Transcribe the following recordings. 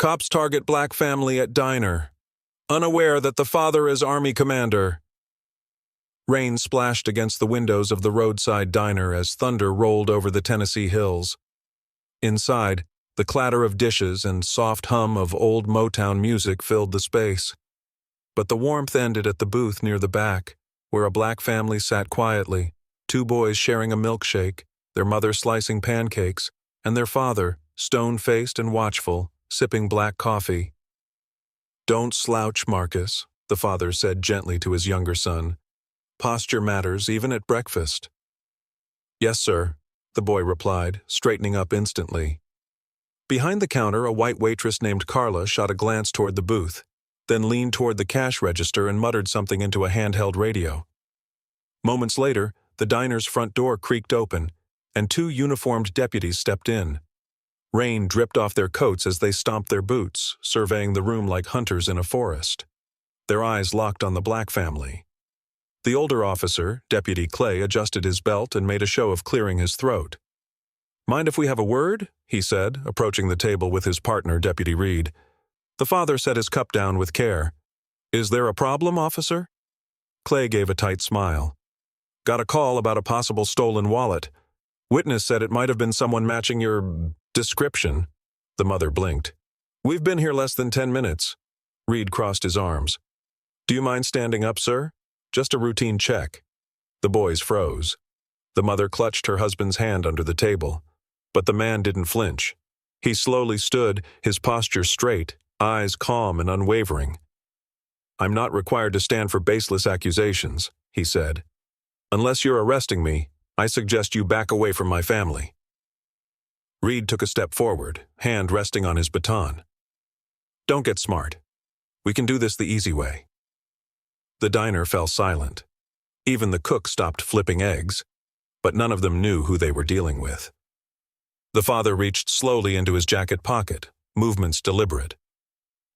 Cops target black family at diner. Unaware that the father is Army commander. Rain splashed against the windows of the roadside diner as thunder rolled over the Tennessee hills. Inside, the clatter of dishes and soft hum of old Motown music filled the space. But the warmth ended at the booth near the back, where a black family sat quietly, two boys sharing a milkshake, their mother slicing pancakes, and their father, stone-faced and watchful, sipping black coffee. "Don't slouch, Marcus," the father said gently to his younger son. "Posture matters even at breakfast." "Yes, sir," the boy replied, straightening up instantly. Behind the counter, a white waitress named Carla shot a glance toward the booth, then leaned toward the cash register and muttered something into a handheld radio. Moments later, the diner's front door creaked open, and two uniformed deputies stepped in. Rain dripped off their coats as they stomped their boots, surveying the room like hunters in a forest. Their eyes locked on the black family. The older officer, Deputy Clay, adjusted his belt and made a show of clearing his throat. "Mind if we have a word?" he said, approaching the table with his partner, Deputy Reed. The father set his cup down with care. "Is there a problem, officer?" Clay gave a tight smile. "Got a call about a possible stolen wallet. Witness said it might have been someone matching your description." The mother blinked. "We've been here less than 10 minutes. Reed crossed his arms. "Do you mind standing up, sir? Just a routine check." The boys froze. The mother clutched her husband's hand under the table. But the man didn't flinch. He slowly stood, his posture straight, eyes calm and unwavering. "I'm not required to stand for baseless accusations," he said. "Unless you're arresting me, I suggest you back away from my family." Reed took a step forward, hand resting on his baton. "Don't get smart. We can do this the easy way." The diner fell silent. Even the cook stopped flipping eggs, but none of them knew who they were dealing with. The father reached slowly into his jacket pocket, movements deliberate.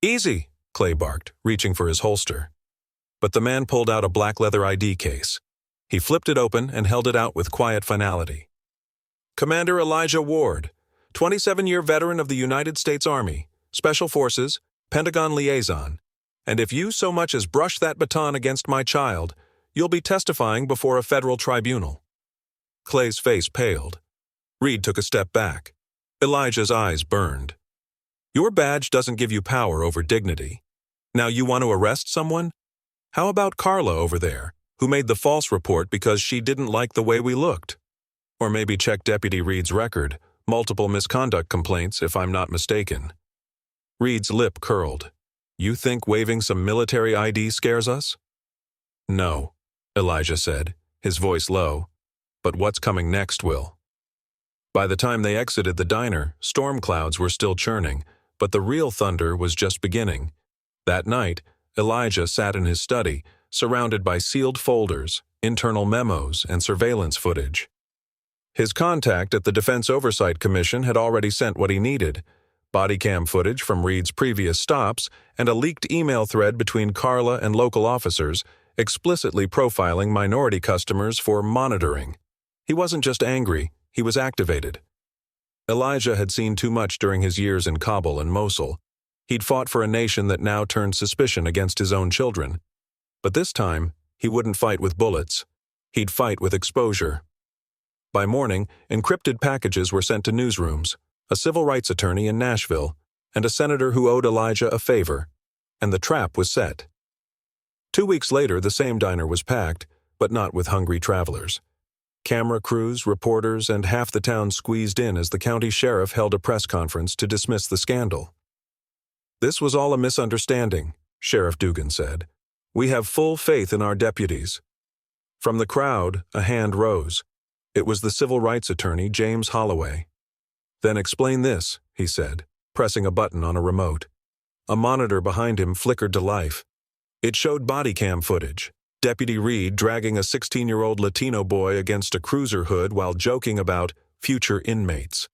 "Easy," Clay barked, reaching for his holster. But the man pulled out a black leather ID case. He flipped it open and held it out with quiet finality. "Commander Elijah Ward, 27-year veteran of the United States Army, Special Forces, Pentagon liaison. And if you so much as brush that baton against my child, you'll be testifying before a federal tribunal." Clay's face paled. Reed took a step back. Elijah's eyes burned. "Your badge doesn't give you power over dignity. Now you want to arrest someone? How about Carla over there, who made the false report because she didn't like the way we looked? Or maybe check Deputy Reed's record, multiple misconduct complaints if I'm not mistaken." Reed's lip curled. "You think waving some military ID scares us?" "No," Elijah said, his voice low. "But what's coming next will." By the time they exited the diner, storm clouds were still churning, but the real thunder was just beginning. That night, Elijah sat in his study, surrounded by sealed folders, internal memos, and surveillance footage. His contact at the Defense Oversight Commission had already sent what he needed: body cam footage from Reed's previous stops and a leaked email thread between Carla and local officers, explicitly profiling minority customers for monitoring. He wasn't just angry, he was activated. Elijah had seen too much during his years in Kabul and Mosul. He'd fought for a nation that now turned suspicion against his own children. But this time, he wouldn't fight with bullets. He'd fight with exposure. By morning, encrypted packages were sent to newsrooms, a civil rights attorney in Nashville, and a senator who owed Elijah a favor, and the trap was set. 2 weeks later, the same diner was packed, but not with hungry travelers. Camera crews, reporters, and half the town squeezed in as the county sheriff held a press conference to dismiss the scandal. "This was all a misunderstanding," Sheriff Dugan said. "We have full faith in our deputies." From the crowd, a hand rose. It was the civil rights attorney, James Holloway. "Then explain this," he said, pressing a button on a remote. A monitor behind him flickered to life. It showed body cam footage. Deputy Reed dragging a 16-year-old Latino boy against a cruiser hood while joking about future inmates.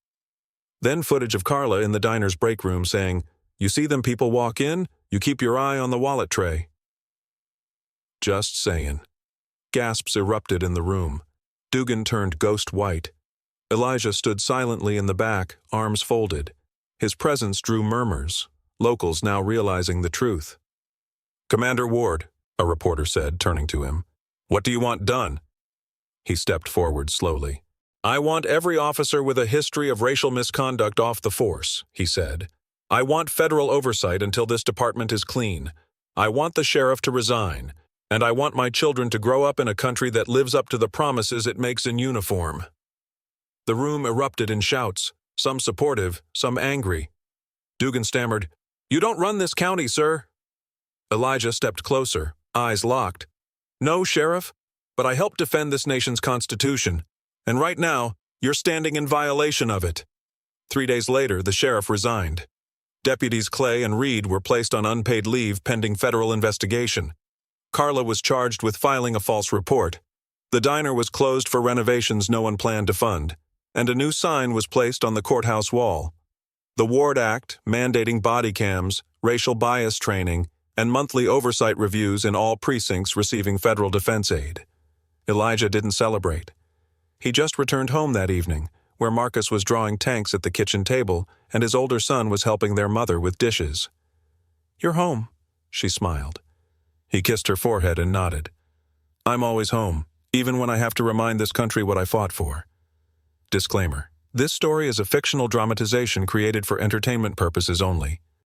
Then footage of Carla in the diner's break room saying, "You see them people walk in, you keep your eye on the wallet tray." Just saying. Gasps erupted in the room. Dugan turned ghost white. Elijah stood silently in the back, arms folded. His presence drew murmurs, locals now realizing the truth. "Commander Ward," a reporter said, turning to him. "What do you want done?" He stepped forward slowly. "I want every officer with a history of racial misconduct off the force," he said. "I want federal oversight until this department is clean. I want the sheriff to resign, and I want my children to grow up in a country that lives up to the promises it makes in uniform." The room erupted in shouts, some supportive, some angry. Dugan stammered, "You don't run this county, sir." Elijah stepped closer, eyes locked. "No, Sheriff, but I help defend this nation's Constitution, and right now, you're standing in violation of it." 3 days later, the sheriff resigned. Deputies Clay and Reed were placed on unpaid leave pending federal investigation. Carla was charged with filing a false report. The diner was closed for renovations no one planned to fund, and a new sign was placed on the courthouse wall. The Ward Act, mandating body cams, racial bias training, and monthly oversight reviews in all precincts receiving federal defense aid. Elijah didn't celebrate. He just returned home that evening, where Marcus was drawing tanks at the kitchen table and his older son was helping their mother with dishes. "You're home," she smiled. He kissed her forehead and nodded. "I'm always home, even when I have to remind this country what I fought for." Disclaimer: this story is a fictional dramatization created for entertainment purposes only.